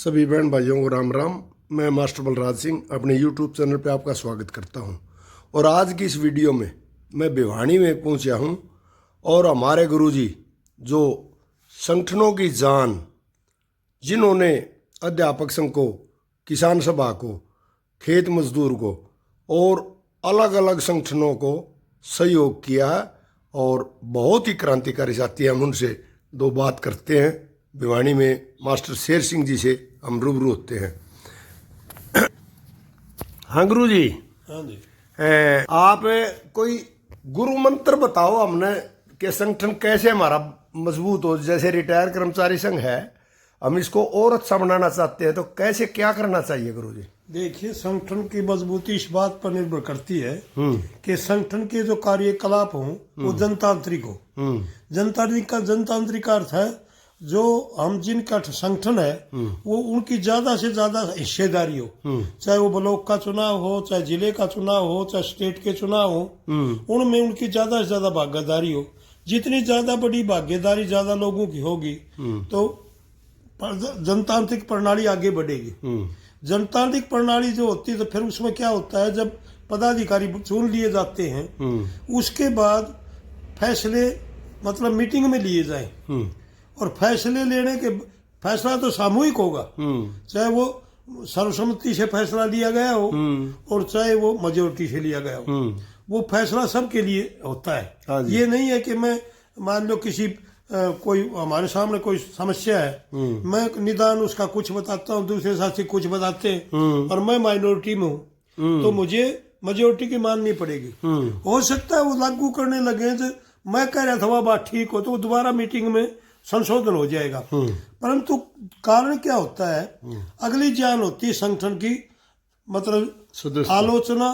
सभी बहन भाइयों को राम राम। मैं मास्टर बलराज सिंह अपने यूट्यूब चैनल पे आपका स्वागत करता हूं। और आज की इस वीडियो में मैं भिवानी में पहुंचा हूं और हमारे गुरुजी जो संगठनों की जान, जिन्होंने अध्यापक संघ को, किसान सभा को, खेत मजदूर को और अलग अलग संगठनों को सहयोग किया है और बहुत ही क्रांतिकारी साथी, हम उनसे दो बात करते हैं। भिवानी में मास्टर शेर सिंह जी से हम रूबरू होते हैं। हाँ गुरु जी। हाँ जी। आप कोई गुरु मंत्र बताओ हमने कि संगठन कैसे हमारा मजबूत हो। जैसे रिटायर कर्मचारी संघ है, हम इसको और अच्छा बनाना चाहते हैं, तो कैसे क्या करना चाहिए गुरु जी? देखिए, संगठन की मजबूती इस बात पर निर्भर करती है कि संगठन के जो कार्यकलाप हों वो जनतांत्रिक हो। जनतांत्रिक का अर्थ है जो हम जिनका संगठन है वो उनकी ज्यादा से ज्यादा हिस्सेदारी हो, चाहे वो ब्लॉक का चुनाव हो, चाहे जिले का चुनाव हो, चाहे स्टेट के चुनाव हो, उनमें उनकी ज्यादा से ज्यादा भागीदारी हो। जितनी ज्यादा बड़ी भागीदारी ज्यादा लोगों की होगी तो जनतांत्रिक प्रणाली आगे बढ़ेगी। जनतांत्रिक प्रणाली जो होती है तो फिर उसमें क्या होता है, जब पदाधिकारी चुन लिए जाते हैं उसके बाद फैसले मतलब मीटिंग में लिए जाए और फैसले लेने के फैसला तो सामूहिक होगा, चाहे वो सर्वसम्मति से फैसला लिया गया हो और चाहे वो मेजोरिटी से लिया गया हो, वो फैसला सबके लिए होता है। ये नहीं है कि मैं मान लो किसी कोई हमारे सामने कोई समस्या है, मैं निदान उसका कुछ बताता हूँ, दूसरे साथी कुछ बताते हैं और मैं माइनॉरिटी में हूँ तो मुझे मेजोरिटी की माननी पड़ेगी। हो सकता है वो लागू करने लगे तो मैं कह रहा था वह बात ठीक हो तो दोबारा मीटिंग में संशोधन हो जाएगा। परंतु कारण क्या होता है, अगली जान होती है संगठन की, मतलब आलोचना,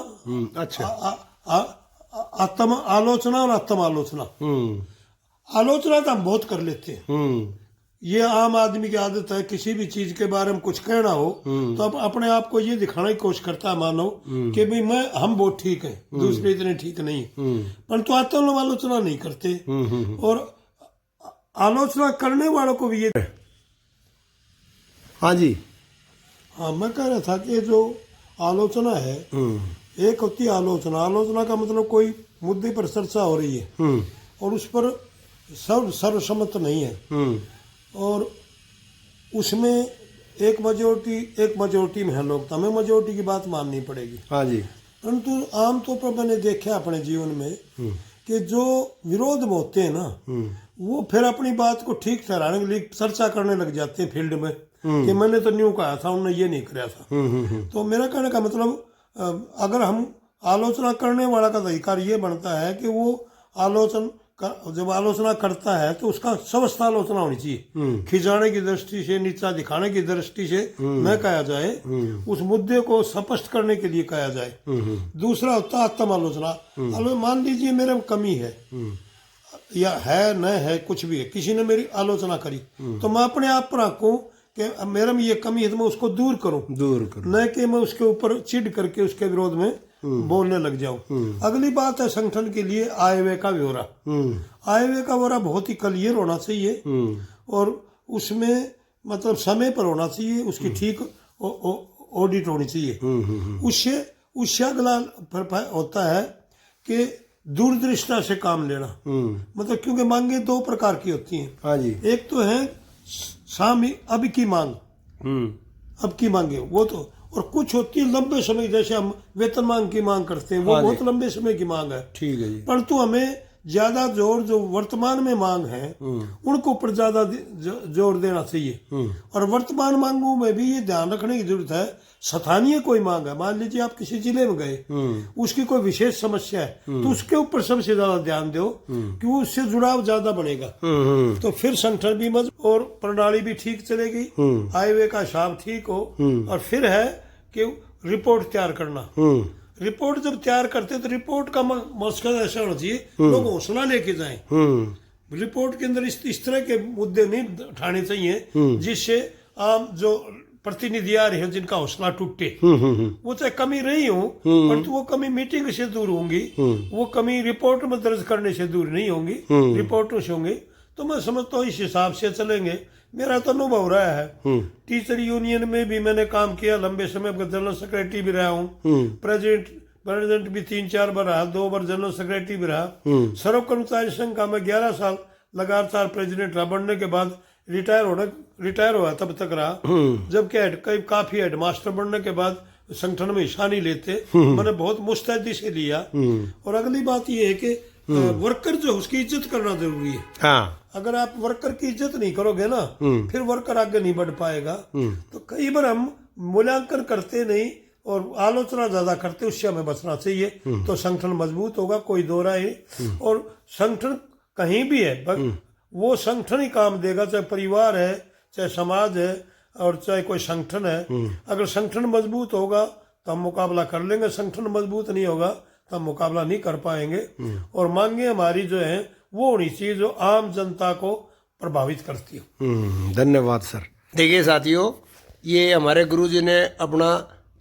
आत्म आलोचना और आत्म आलोचना। आलोचना तो हम बहुत कर लेते हैं, ये आम आदमी की आदत है। किसी भी चीज के बारे में कुछ कहना हो तो अब अपने आप को ये दिखाने की कोशिश करता है मानो कि भाई हम बहुत ठीक हैं, दूसरे इतने ठीक नहीं, परंतु आत्म आलोचना नहीं करते। और आलोचना करने वालों को भी ये, हाँ जी, हाँ मैं कह रहा था कि जो आलोचना है, एक होती है आलोचना। आलोचना का मतलब कोई मुद्दे पर चर्चा हो रही है और उस पर सर्वसम्मत नहीं है और उसमें एक मेजोरिटी में है लोग, तो हमें मेजोरिटी की बात माननी पड़ेगी। हाँ जी। परंतु आमतौर पर मैंने देखा अपने जीवन में कि जो विरोध में होते हैं ना, वो फिर अपनी बात को ठीक ठहराने के लिए चर्चा करने लग जाते हैं फील्ड में कि मैंने तो न्यू कहा था, उन्होंने ये नहीं कराया था। तो मेरा कहने का मतलब, अगर हम आलोचना करने वाला का अधिकार ये बनता है कि वो जब आलोचना करता है तो उसका स्वस्थ आलोचना होनी चाहिए, खिंचाने की दृष्टि से, नीचा दिखाने की दृष्टि से न कहा जाए, उस मुद्दे को स्पष्ट करने के लिए कहा जाए। दूसरा होता है आत्म आलोचना। मान लीजिए मेरे में कमी है या है न है, कुछ भी है, किसी ने मेरी आलोचना करी तो मैं अपने आप पर आंकूं कि मेरे में ये कमी है तो मैं उसको दूर करूं, न कि मैं उसके ऊपर चिढ़ करके उसके विरोध में बोलने लग जाऊं। अगली बात है संगठन के लिए आय व्यय का ब्यौरा। आय व्यय का ब्यौरा बहुत ही क्लियर होना चाहिए और उसमें मतलब समय पर होना चाहिए, उसकी ठीक ऑडिट होनी चाहिए। उससे अगला होता है कि दूरदृष्टा से काम लेना, मतलब क्योंकि मांगे दो प्रकार की होती हैं। हाँ जी। एक तो है अब की मांग, अब की मांगे वो तो, और कुछ होती है लंबे समय, जैसे हम वेतन मांग की मांग करते हैं, वो बहुत लंबे समय की मांग है। ठीक है जी। परंतु हमें ज्यादा जोर जो वर्तमान में मांग है उनको ऊपर ज्यादा जोर देना चाहिए। और वर्तमान मांगों में भी ये ध्यान रखने की जरूरत है, स्थानीय कोई मांग है, मान लीजिए आप किसी जिले में गए, उसकी कोई विशेष समस्या है तो उसके ऊपर सबसे ज्यादा ध्यान दो कि वो उससे जुड़ाव ज्यादा बनेगा। तो फिर संगठन भी मजबूत और प्रणाली भी ठीक चलेगी, आय व्यय का हिसाब ठीक हो। और फिर है कि रिपोर्ट तैयार करना। रिपोर्ट जब तैयार करते तो रिपोर्ट का मकसद ऐसा होना चाहिए लोग हौसला लेके जाएं। रिपोर्ट के अंदर इस तरह के मुद्दे नहीं उठाने चाहिए जिससे आम जो प्रतिनिधि आ रहे हैं जिनका हौसला टूटे। वो चाहे कमी रही हो परंतु वो कमी मीटिंग से दूर होंगी, वो कमी रिपोर्ट में दर्ज करने से दूर नहीं होंगी, रिपोर्टों से होंगी। तो मैं समझता हूँ इस हिसाब से चलेंगे। मेरा तो अनुभव रहा है। टीचर यूनियन में भी मैंने काम किया, लंबे समय तक जनरल सेक्रेटरी भी रहा हूँ, प्रेसिडेंट भी 3-4 बार रहा, 2 बार जनरल सेक्रेटरी भी रहा। सर्व कर्मचारी संघ का मैं 11 साल लगातार प्रेसिडेंट रहा। बनने के बाद रिटायर हुआ तब तक रहा। जबकि कई काफी हेडमास्टर बनने के बाद संगठन में हिस्सा नहीं लेते, मैंने बहुत मुस्तैदी से लिया। और अगली बात ये है कि वर्कर जो उसकी इज्जत करना जरूरी है। हाँ। अगर आप वर्कर की इज्जत नहीं करोगे ना, फिर वर्कर आगे नहीं बढ़ पाएगा। तो कई बार हम मूल्यांकन करते नहीं और आलोचना ज्यादा करते, उससे हमें बचना चाहिए। तो संगठन मजबूत होगा, कोई दो राय। और संगठन कहीं भी है, वो संगठन ही काम देगा, चाहे परिवार है, चाहे समाज है, और चाहे कोई संगठन है। अगर संगठन मजबूत होगा तो हम मुकाबला कर लेंगे, संगठन मजबूत नहीं होगा तो हम मुकाबला नहीं कर पाएंगे। और मांगे हमारी जो है वो होनी चाहिए जो आम जनता को प्रभावित करती हो। धन्यवाद सर। देखिए साथियों, ये हमारे गुरुजी ने अपना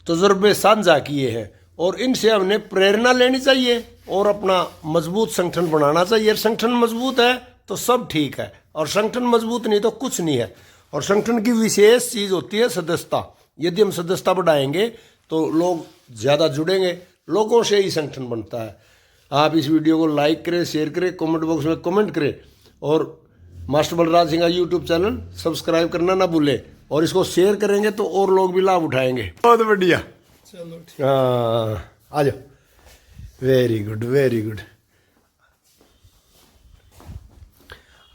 तजुर्बे साझा किए हैं और इनसे हमने प्रेरणा लेनी चाहिए और अपना मजबूत संगठन बनाना चाहिए। संगठन मजबूत है तो सब ठीक है, और संगठन मजबूत नहीं तो कुछ नहीं है। और संगठन की विशेष चीज होती है सदस्यता। यदि हम सदस्यता बढ़ाएंगे तो लोग ज़्यादा जुड़ेंगे, लोगों से ही संगठन बनता है। आप इस वीडियो को लाइक करें, शेयर करें, कमेंट बॉक्स में कमेंट करें और मास्टर बलराज सिंह का यूट्यूब चैनल सब्सक्राइब करना ना भूलें। और इसको शेयर करेंगे तो और लोग भी लाभ उठाएंगे। बहुत बढ़िया, चलो हाँ, आ जाओ। Very good, very good.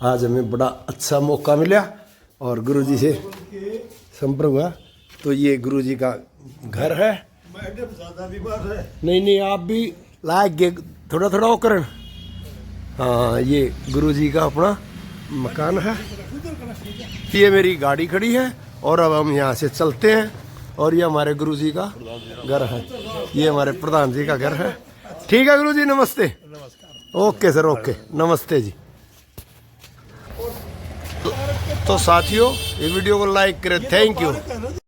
आज हमें बड़ा अच्छा मौका मिला और गुरुजी से संपर्क हुआ। तो ये गुरुजी का घर है। मैडम ज्यादा बीमार है। नहीं, आप भी लायक गे, थोड़ा थोड़ा वो करें। हाँ, ये गुरुजी का अपना मकान है। ये मेरी गाड़ी खड़ी है और अब हम यहाँ से चलते हैं। और ये हमारे गुरुजी का घर है, ये हमारे प्रधान जी का घर है। ठीक है गुरुजी, नमस्ते। ओके सर, ओके, नमस्ते जी। तो साथियों, ये वीडियो को लाइक करें। Thank you.